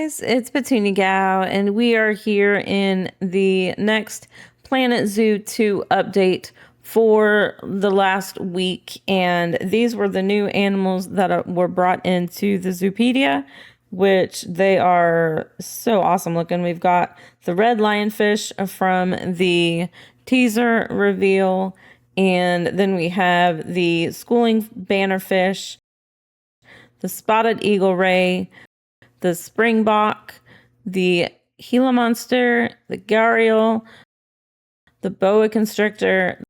guys, it's Petunia Gal, and we are here in the next Planet Zoo 2 update for the last week, and these were the new animals that were brought into the Zoopedia, which they are so awesome looking. We've got the red lionfish from the teaser reveal, and then we have the schooling bannerfish, the spotted eagle ray, the springbok, the Gila monster, the gharial, the boa constrictor,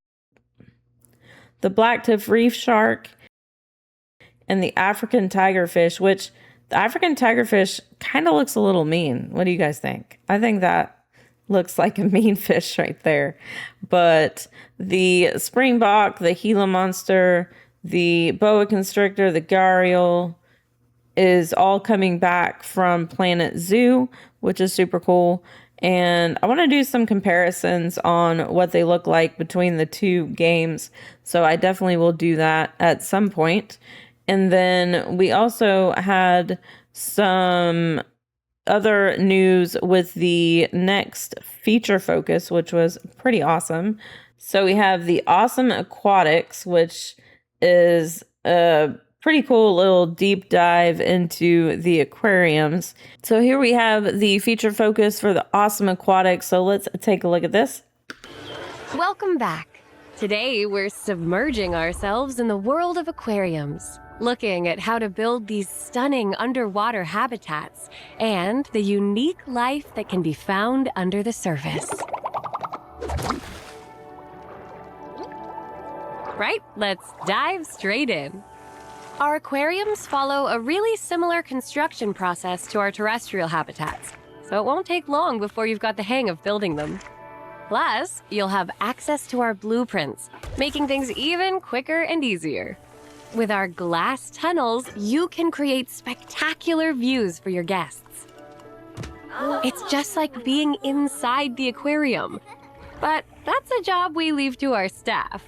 the blacktip reef shark, and the African tigerfish, which the African tigerfish kind of looks a little mean. What do you guys think? I think that looks like a mean fish right there. But the springbok, the Gila monster, the boa constrictor, the gharial, is all coming back from Planet Zoo, which is super cool. And I want to do some comparisons on what they look like between the two games. So I definitely will do that at some point. And then we also had some other news with the next feature focus, which was pretty awesome. So we have the awesome Aquatics, which is a pretty cool little deep dive into the aquariums. So here we have the feature focus for the awesome Aquatics. So let's take a look at this. Welcome back. Today we're submerging ourselves in the world of aquariums, looking at how to build these stunning underwater habitats and the unique life that can be found under the surface. Right, let's dive straight in. Our aquariums follow a really similar construction process to our terrestrial habitats, so it won't take long before you've got the hang of building them. Plus, you'll have access to our blueprints, making things even quicker and easier. With our glass tunnels, you can create spectacular views for your guests. It's just like being inside the aquarium, but that's a job we leave to our staff.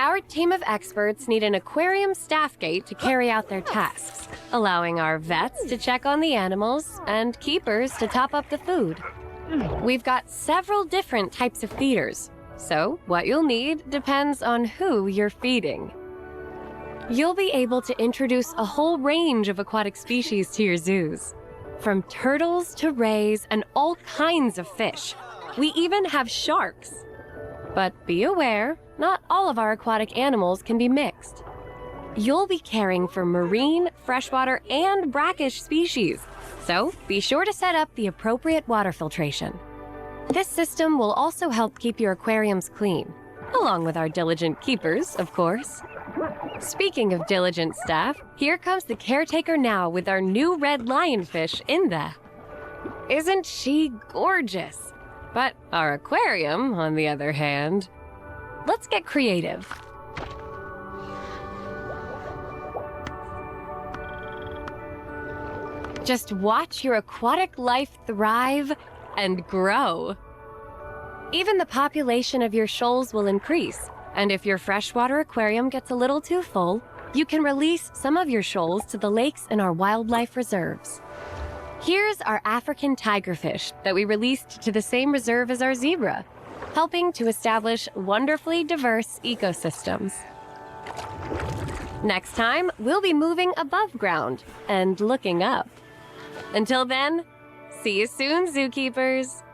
Our team of experts need an aquarium staff gate to carry out their tasks, allowing our vets to check on the animals and keepers to top up the food. We've got several different types of feeders, so what you'll need depends on who you're feeding. You'll be able to introduce a whole range of aquatic species to your zoos, from turtles to rays and all kinds of fish. We even have sharks. But be aware, not all of our aquatic animals can be mixed. You'll be caring for marine, freshwater, and brackish species, so be sure to set up the appropriate water filtration. This system will also help keep your aquariums clean, along with our diligent keepers, of course. Speaking of diligent staff, here comes the caretaker now with our new red lionfish, Inda. Isn't she gorgeous? But our aquarium, on the other hand, let's get creative. Just watch your aquatic life thrive and grow. Even the population of your shoals will increase, and if your freshwater aquarium gets a little too full, you can release some of your shoals to the lakes in our wildlife reserves. Here's our African tigerfish that we released to the same reserve as our zebra, helping to establish wonderfully diverse ecosystems. Next time, we'll be moving above ground and looking up. Until then, see you soon, zookeepers.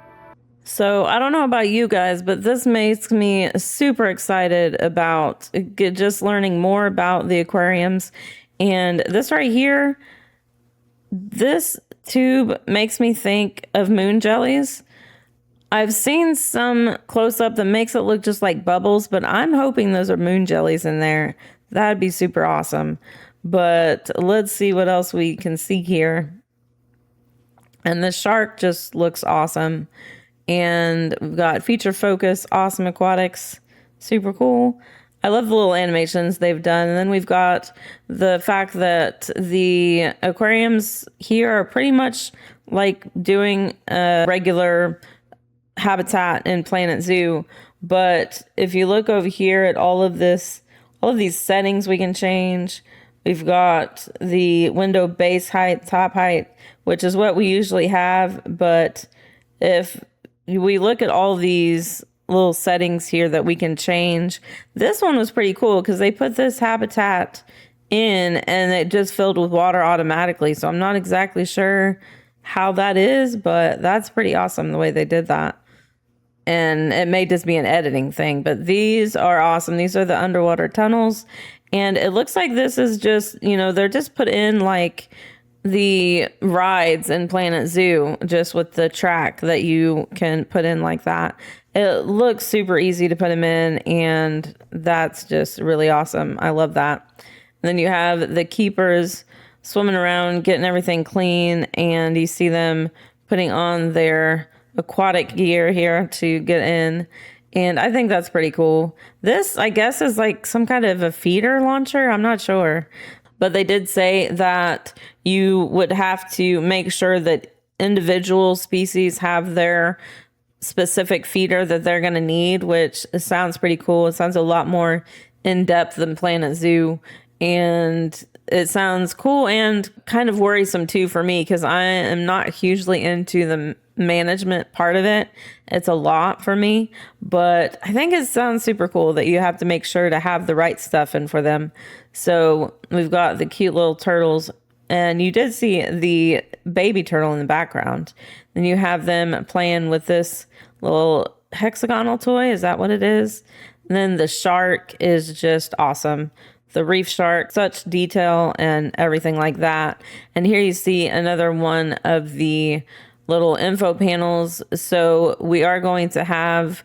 So I don't know about you guys, but this makes me super excited about just learning more about the aquariums. And this right here, this tube makes me think of moon jellies. I've seen some close-up that makes it look just like bubbles, but I'm hoping those are moon jellies in there. That'd be super awesome. But let's see what else we can see here. And the shark just looks awesome. And we've got feature focus, awesome aquatics, super cool. I love the little animations they've done. And then we've got the fact that the aquariums here are pretty much like doing a regular habitat in Planet Zoo. But if you look over here at all of these settings we can change, We've got the window base height, top height, which is what we usually have. But if we look at all these little settings here that we can change, this one was pretty cool because they put this habitat in and it just filled with water automatically. So I'm not exactly sure how that is, but that's pretty awesome the way they did that. And it may just be an editing thing, but these are awesome. These are the underwater tunnels. And it looks like this is just, they're just put in like the rides in Planet Zoo, just with the track that you can put in like that. It looks super easy to put them in, and that's just really awesome. I love that. And then you have the keepers swimming around, getting everything clean, and you see them putting on their aquatic gear here to get in. And I think that's pretty cool. This, I guess, is like some kind of a feeder launcher. I'm not sure. But they did say that you would have to make sure that individual species have their specific feeder that they're going to need, which sounds pretty cool. It sounds a lot more in depth than Planet Zoo. And it sounds cool and kind of worrisome too for me, because I am not hugely into the management part of it. It's a lot for me, but I think it sounds super cool that you have to make sure to have the right stuff in for them. So we've got the cute little turtles, and you did see the baby turtle in the background. Then you have them playing with this little hexagonal toy. Is that what it is? And then the shark is just awesome. The reef shark, such detail and everything like that. And here you see another one of the little info panels. So we are going to have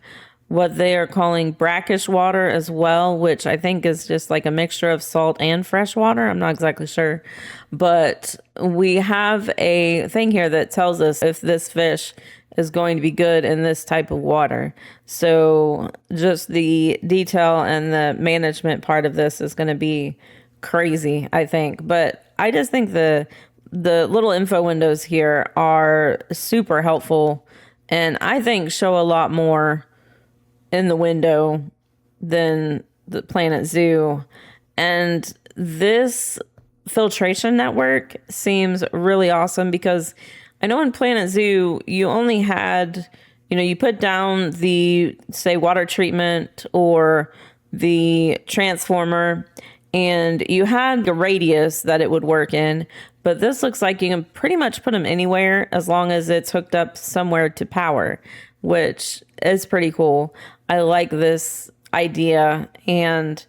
what they are calling brackish water as well, which I think is just like a mixture of salt and fresh water. I'm not exactly sure. But we have a thing here that tells us if this fish is going to be good in this type of water. So just the detail and the management part of this is going to be crazy, I think. But I just think the little info windows here are super helpful, and I think show a lot more in the window than the Planet Zoo. And this filtration network seems really awesome, because I know in Planet Zoo, you only had, you put down the, say, water treatment or the transformer, and you had a radius that it would work in. But this looks like you can pretty much put them anywhere as long as it's hooked up somewhere to power, which is pretty cool. I like this idea. And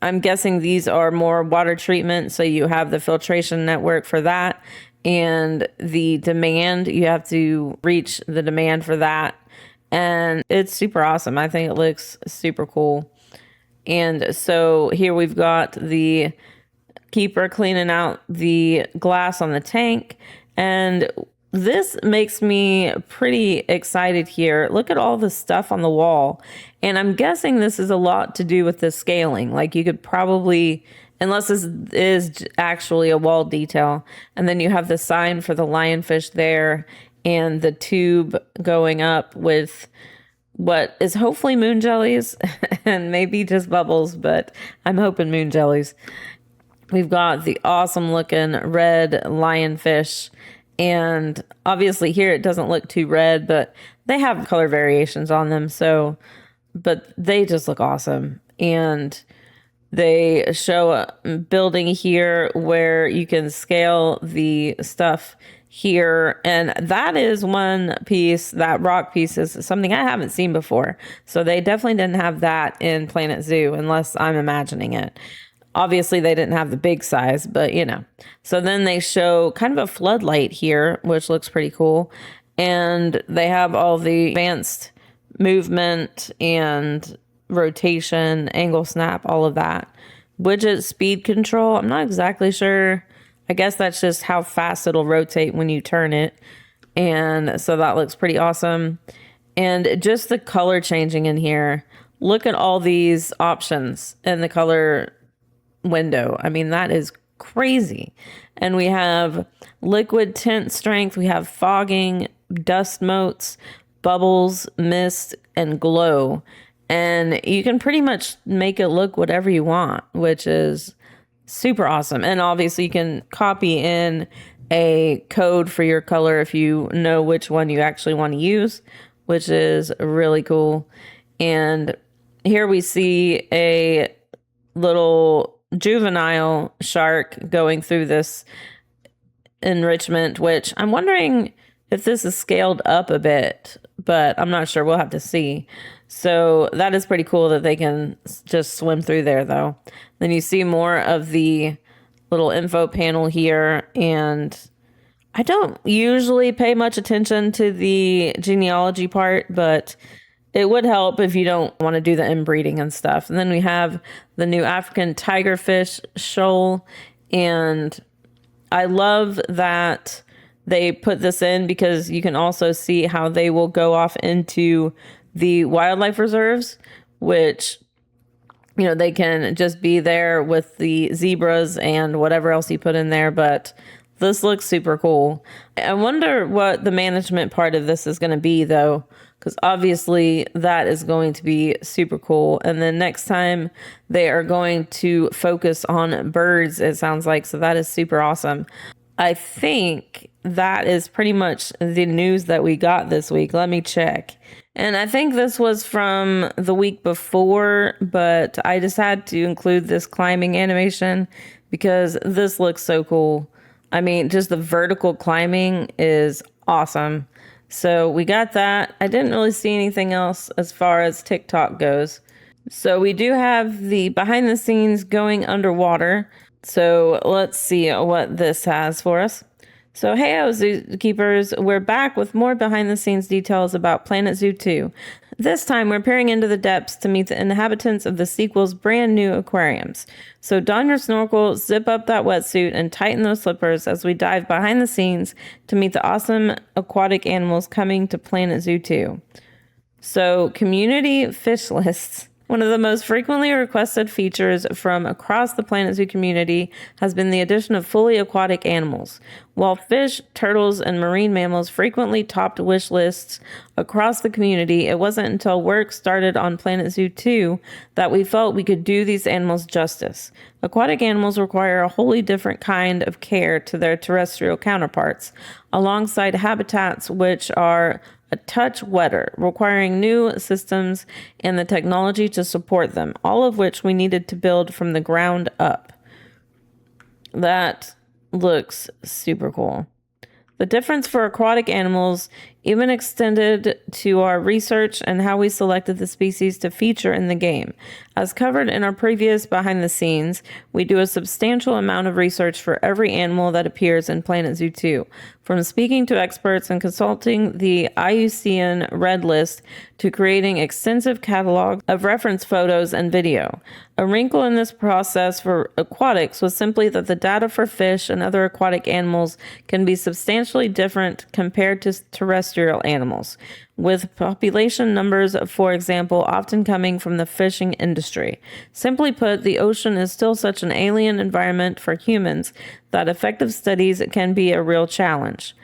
I'm guessing these are more water treatment, so you have the filtration network for that. And the demand, you have to reach the demand for that. And it's super awesome. I think it looks super cool. And so here we've got the keeper cleaning out the glass on the tank. And this makes me pretty excited here. Look at all the stuff on the wall. And I'm guessing this is a lot to do with the scaling. Like you could probably, unless this is actually a wall detail. And then you have the sign for the lionfish there, and the tube going up with what is hopefully moon jellies and maybe just bubbles, but I'm hoping moon jellies. We've got the awesome looking red lionfish. And obviously here it doesn't look too red, but they have color variations on them. So, but they just look awesome. And they show a building here where you can scale the stuff here. And that is one piece, that rock piece is something I haven't seen before. So they definitely didn't have that in Planet Zoo, unless I'm imagining it. Obviously, they didn't have the big size, but So then they show kind of a floodlight here, which looks pretty cool. And they have all the advanced movement and rotation, angle snap, all of that. Widget speed control, I'm not exactly sure. I guess that's just how fast it'll rotate when you turn it. And so that looks pretty awesome. And just the color changing in here. Look at all these options in the color window. I mean, that is crazy. And we have liquid tint strength, we have fogging, dust motes, bubbles, mist, and glow. And you can pretty much make it look whatever you want, which is Super awesome. And obviously you can copy in a code for your color if you know which one you actually want to use, which is really cool. And here we see a little juvenile shark going through this enrichment, which I'm wondering if this is scaled up a bit, but I'm not sure. We'll have to see. So that is pretty cool that they can just swim through there, though. Then you see more of the little info panel here, and I don't usually pay much attention to the genealogy part, but it would help if you don't want to do the inbreeding and stuff. And then we have the new African tigerfish shoal, and I love that they put this in because you can also see how they will go off into the wildlife reserves, which, you know, they can just be there with the zebras and whatever else you put in there. But this looks super cool. I wonder what the management part of this is going to be, though, because obviously that is going to be super cool. And then next time they are going to focus on birds, it sounds like. So that is super awesome. I think that is pretty much the news that we got this week. Let me check. And I think this was from the week before, but I just had to include this climbing animation because this looks so cool. I mean, just the vertical climbing is awesome. So we got that. I didn't really see anything else as far as TikTok goes. So we do have the behind the scenes going underwater. So let's see what this has for us. So hey, zookeepers, we're back with more behind the scenes details about Planet Zoo 2. This time we're peering into the depths to meet the inhabitants of the sequel's brand new aquariums. So don your snorkel, zip up that wetsuit, and tighten those slippers as we dive behind the scenes to meet the awesome aquatic animals coming to Planet Zoo 2. So community fish lists. One of the most frequently requested features from across the Planet Zoo community has been the addition of fully aquatic animals. While fish, turtles, and marine mammals frequently topped wish lists across the community, it wasn't until work started on Planet Zoo 2 that we felt we could do these animals justice. Aquatic animals require a wholly different kind of care to their terrestrial counterparts, alongside habitats which are a touch wetter, requiring new systems and the technology to support them, all of which we needed to build from the ground up. That looks super cool. The difference for aquatic animals even extended to our research and how we selected the species to feature in the game. As covered in our previous behind the scenes, we do a substantial amount of research for every animal that appears in Planet Zoo 2, from speaking to experts and consulting the IUCN Red List to creating extensive catalogs of reference photos and video. A wrinkle in this process for aquatics was simply that the data for fish and other aquatic animals can be substantially different compared to terrestrial animals, with population numbers, for example, often coming from the fishing industry. Simply put, the ocean is still such an alien environment for humans that effective studies can be a real challenge.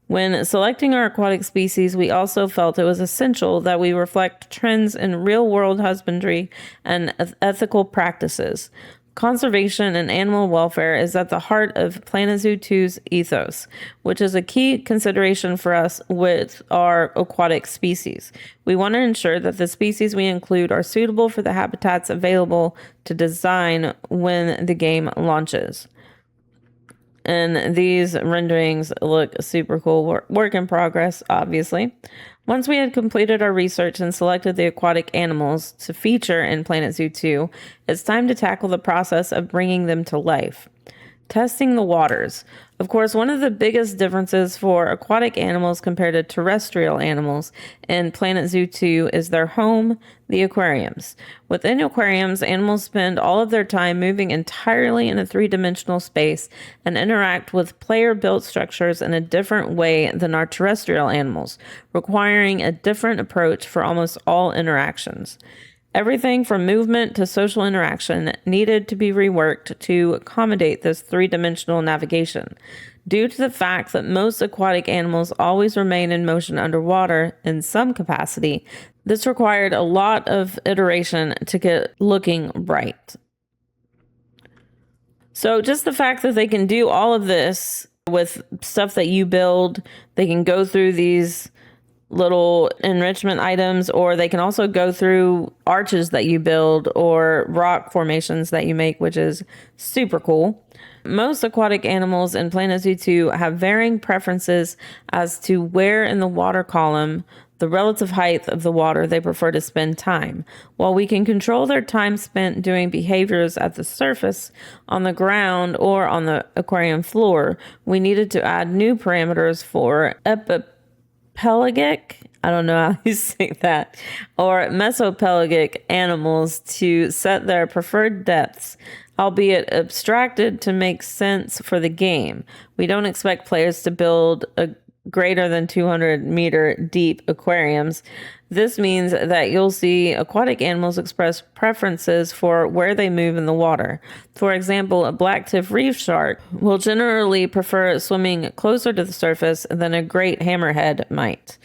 When selecting our aquatic species, we also felt it was essential that we reflect trends in real-world husbandry and ethical practices. Conservation and animal welfare is at the heart of Planet Zoo 2's ethos, which is a key consideration for us with our aquatic species. We want to ensure that the species we include are suitable for the habitats available to design when the game launches. And these renderings look super cool. Work in progress, obviously. Once we had completed our research and selected the aquatic animals to feature in Planet Zoo 2, it's time to tackle the process of bringing them to life. Testing the waters. Of course, one of the biggest differences for aquatic animals compared to terrestrial animals in Planet Zoo 2 is their home, the aquariums. Within aquariums, animals spend all of their time moving entirely in a three-dimensional space and interact with player-built structures in a different way than our terrestrial animals, requiring a different approach for almost all interactions. Everything from movement to social interaction needed to be reworked to accommodate this three-dimensional navigation. Due to the fact that most aquatic animals always remain in motion underwater in some capacity, this required a lot of iteration to get looking right. So just the fact that they can do all of this with stuff that you build, they can go through these little enrichment items, or they can also go through arches that you build or rock formations that you make, which is super cool. Most aquatic animals in Planet Zoo 2 have varying preferences as to where in the water column, the relative height of the water they prefer to spend time. While we can control their time spent doing behaviors at the surface, on the ground, or on the aquarium floor, we needed to add new parameters for pelagic, I don't know how you say that, or mesopelagic animals to set their preferred depths, albeit abstracted to make sense for the game. We don't expect players to build a greater than 200-meter deep aquariums. This means that you'll see aquatic animals express preferences for where they move in the water. For example, a blacktip reef shark will generally prefer swimming closer to the surface than a great hammerhead might.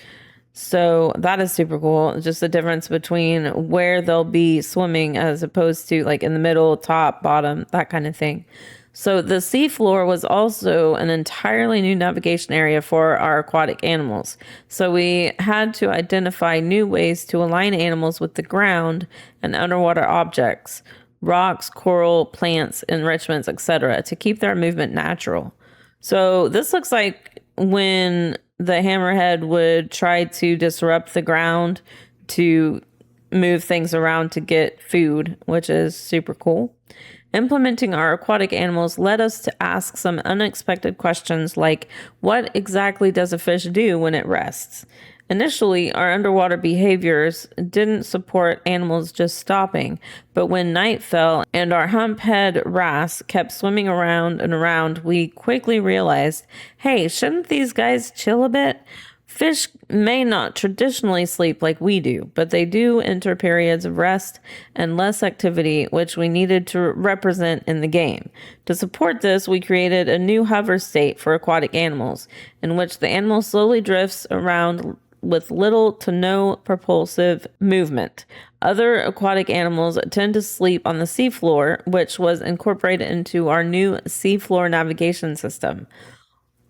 So that is super cool. Just the difference between where they'll be swimming as opposed to like in the middle, top, bottom, that kind of thing. So the seafloor was also an entirely new navigation area for our aquatic animals. So we had to identify new ways to align animals with the ground and underwater objects, rocks, coral, plants, enrichments, etc., to keep their movement natural. So this looks like when the hammerhead would try to disrupt the ground to move things around to get food, which is super cool. Implementing our aquatic animals led us to ask some unexpected questions like, what exactly does a fish do when it rests? Initially, our underwater behaviors didn't support animals just stopping, but when night fell and our humphead wrasse kept swimming around and around, we quickly realized, hey, shouldn't these guys chill a bit? Fish may not traditionally sleep like we do, but they do enter periods of rest and less activity, which we needed to represent in the game. To support this, we created a new hover state for aquatic animals, in which the animal slowly drifts around with little to no propulsive movement. Other aquatic animals tend to sleep on the seafloor, which was incorporated into our new seafloor navigation system,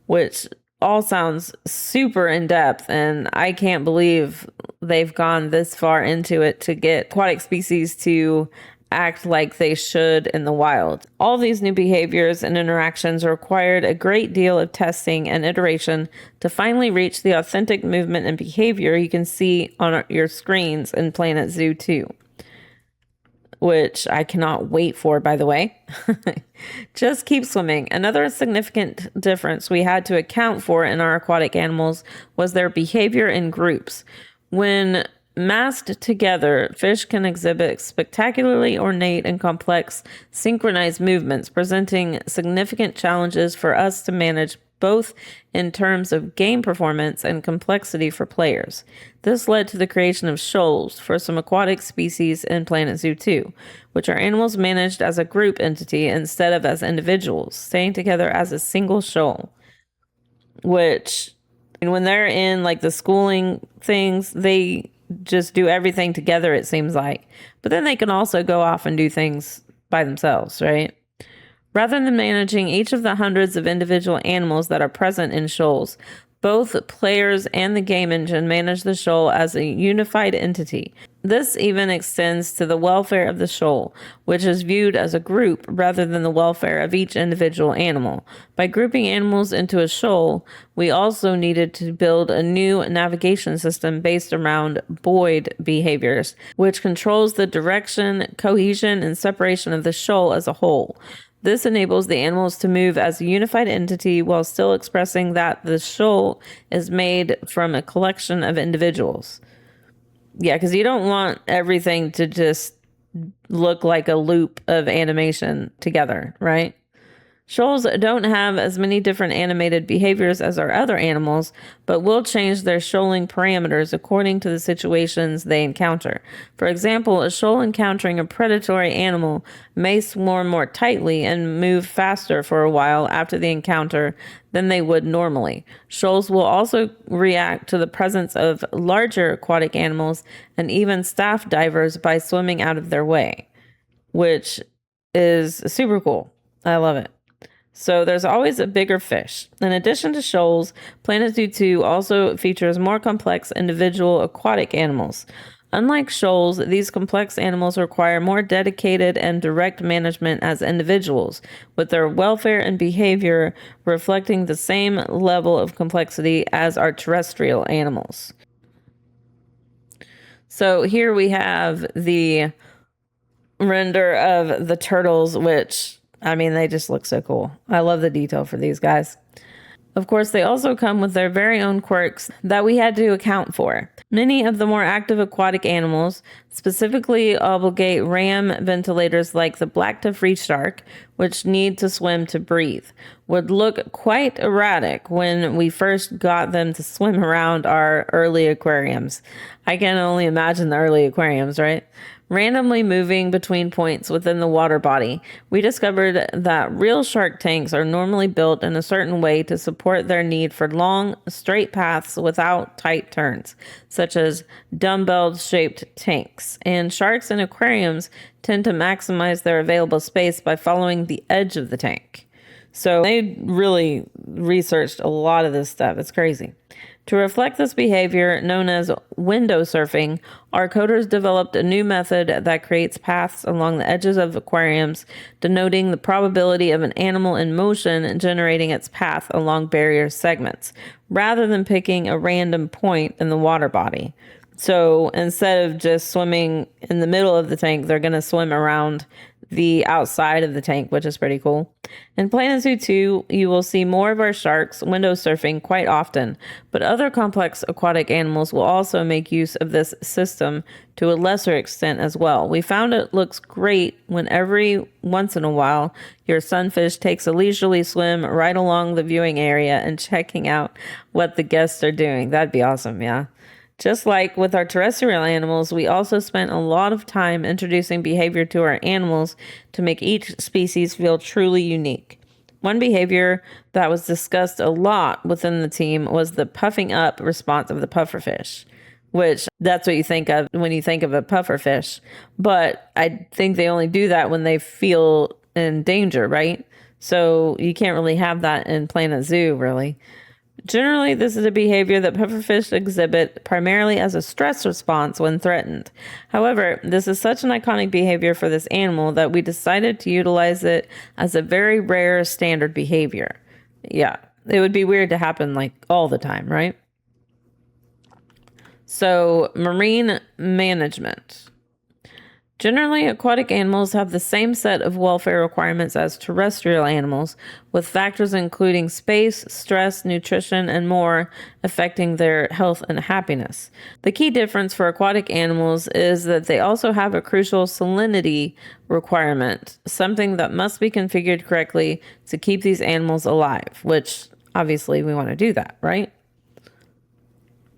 which all sounds super in depth, and I can't believe they've gone this far into it to get aquatic species to act like they should in the wild. All these new behaviors and interactions required a great deal of testing and iteration to finally reach the authentic movement and behavior you can see on your screens in Planet Zoo 2. Which I cannot wait for, by the way. Just keep swimming. Another significant difference we had to account for in our aquatic animals was their behavior in groups. When massed together, fish can exhibit spectacularly ornate and complex synchronized movements, presenting significant challenges for us to manage both in terms of game performance and complexity for players. This led to the creation of shoals for some aquatic species in Planet Zoo 2, which are animals managed as a group entity instead of as individuals, staying together as a single shoal. Which, and when they're in like the schooling things, they just do everything together, it seems like. But then they can also go off and do things by themselves, right? Rather than managing each of the hundreds of individual animals that are present in shoals, both players and the game engine manage the shoal as a unified entity. This even extends to the welfare of the shoal, which is viewed as a group rather than the welfare of each individual animal. By grouping animals into a shoal, we also needed to build a new navigation system based around buoyed behaviors, which controls the direction, cohesion, and separation of the shoal as a whole. This enables the animals to move as a unified entity while still expressing that the shoal is made from a collection of individuals. Yeah, because you don't want everything to just look like a loop of animation together, right? Shoals don't have as many different animated behaviors as our other animals, but will change their shoaling parameters according to the situations they encounter. For example, a shoal encountering a predatory animal may swarm more tightly and move faster for a while after the encounter than they would normally. Shoals will also react to the presence of larger aquatic animals and even staff divers by swimming out of their way, which is super cool. I love it. So there's always a bigger fish. In addition to shoals, Planet Zoo 2 also features more complex individual aquatic animals. Unlike shoals, these complex animals require more dedicated and direct management as individuals, with their welfare and behavior reflecting the same level of complexity as our terrestrial animals. So here we have the render of the turtles, which, I mean, they just look so cool. I love the detail for these guys. Of course, they also come with their very own quirks that we had to account for. Many of the more active aquatic animals, specifically obligate ram ventilators like the blacktip reef shark, which need to swim to breathe, would look quite erratic when we first got them to swim around our early aquariums. I can only imagine the early aquariums, right? Randomly moving between points within the water body, we discovered that real shark tanks are normally built in a certain way to support their need for long, straight paths without tight turns, such as dumbbell-shaped tanks. And sharks in aquariums tend to maximize their available space by following the edge of the tank. So they really researched a lot of this stuff. It's crazy. To reflect this behavior, known as window surfing, our coders developed a new method that creates paths along the edges of aquariums, denoting the probability of an animal in motion generating its path along barrier segments, rather than picking a random point in the water body. So instead of just swimming in the middle of the tank, they're going to swim around the outside of the tank, which is pretty cool. In Planet Zoo 2, you will see more of our sharks window surfing quite often, but other complex aquatic animals will also make use of this system to a lesser extent as well. We found it looks great when every once in a while your sunfish takes a leisurely swim right along the viewing area and checking out what the guests are doing. That'd be awesome, yeah. Just like with our terrestrial animals, we also spent a lot of time introducing behavior to our animals to make each species feel truly unique. One behavior that was discussed a lot within the team was the puffing up response of the pufferfish, which that's what you think of when you think of a pufferfish. But I think they only do that when they feel in danger, right? So you can't really have that in Planet Zoo, really. Generally, this is a behavior that pufferfish exhibit primarily as a stress response when threatened. However, this is such an iconic behavior for this animal that we decided to utilize it as a very rare standard behavior. Yeah, it would be weird to happen like all the time, right? So, marine management. Generally, aquatic animals have the same set of welfare requirements as terrestrial animals, with factors including space, stress, nutrition, and more affecting their health and happiness. The key difference for aquatic animals is that they also have a crucial salinity requirement, something that must be configured correctly to keep these animals alive, which obviously we want to do that, right?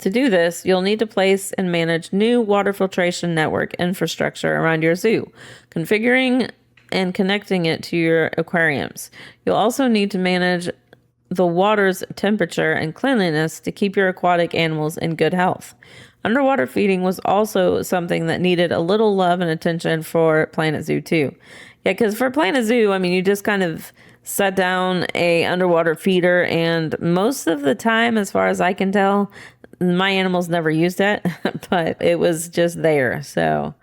To do this, you'll need to place and manage new water filtration network infrastructure around your zoo, configuring and connecting it to your aquariums. You'll also need to manage the water's temperature and cleanliness to keep your aquatic animals in good health. Underwater feeding was also something that needed a little love and attention for Planet Zoo 2. Yeah, because for Planet Zoo, I mean, you just kind of set down a underwater feeder, and most of the time, as far as I can tell, my animals never used it, but it was just there. So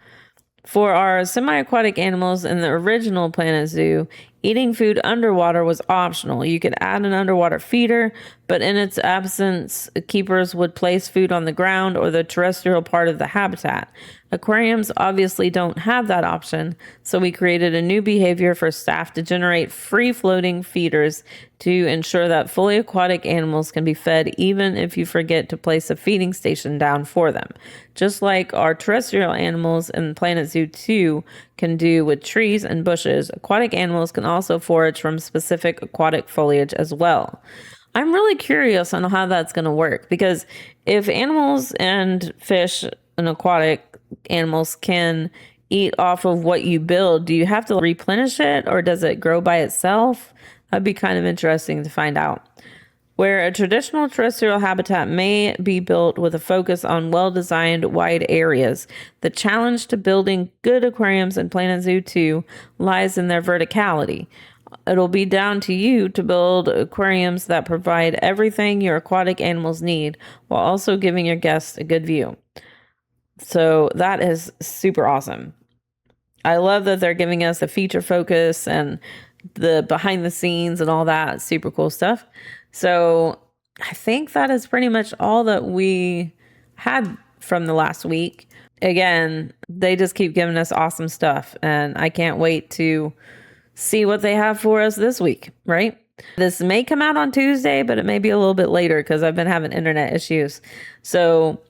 for our semi-aquatic animals in the original Planet Zoo, eating food underwater was optional. You could add an underwater feeder, but in its absence, keepers would place food on the ground or the terrestrial part of the habitat. Aquariums obviously don't have that option, so we created a new behavior for staff to generate free-floating feeders to ensure that fully aquatic animals can be fed even if you forget to place a feeding station down for them. Just like our terrestrial animals in Planet Zoo 2 can do with trees and bushes, aquatic animals can also forage from specific aquatic foliage as well. I'm really curious on how that's going to work, because if animals and fish and aquatic animals can eat off of what you build, do you have to replenish it, or does it grow by itself? That'd be kind of interesting to find out. Where a traditional terrestrial habitat may be built with a focus on well-designed wide areas, the challenge to building good aquariums in Planet Zoo 2 lies in their verticality. It'll be down to you to build aquariums that provide everything your aquatic animals need while also giving your guests a good view. So that is super awesome. I love that they're giving us a feature focus and the behind the scenes and all that super cool stuff. So I think that is pretty much all that we had from the last week. Again, they just keep giving us awesome stuff, and I can't wait to see what they have for us this week, right? This may come out on Tuesday, but it may be a little bit later because I've been having internet issues. So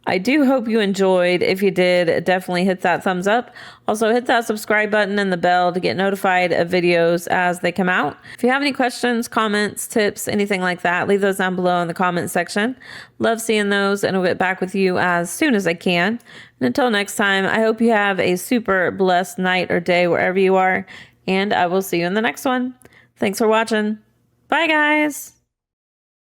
I do hope you enjoyed. If you did, definitely hit that thumbs up. Also, hit that subscribe button and the bell to get notified of videos as they come out. If you have any questions, comments, tips, anything like that, leave those down below in the comment section. Love seeing those, and I'll get back with you as soon as I can. And until next time, I hope you have a super blessed night or day wherever you are, and I will see you in the next one. Thanks for watching. Bye, guys.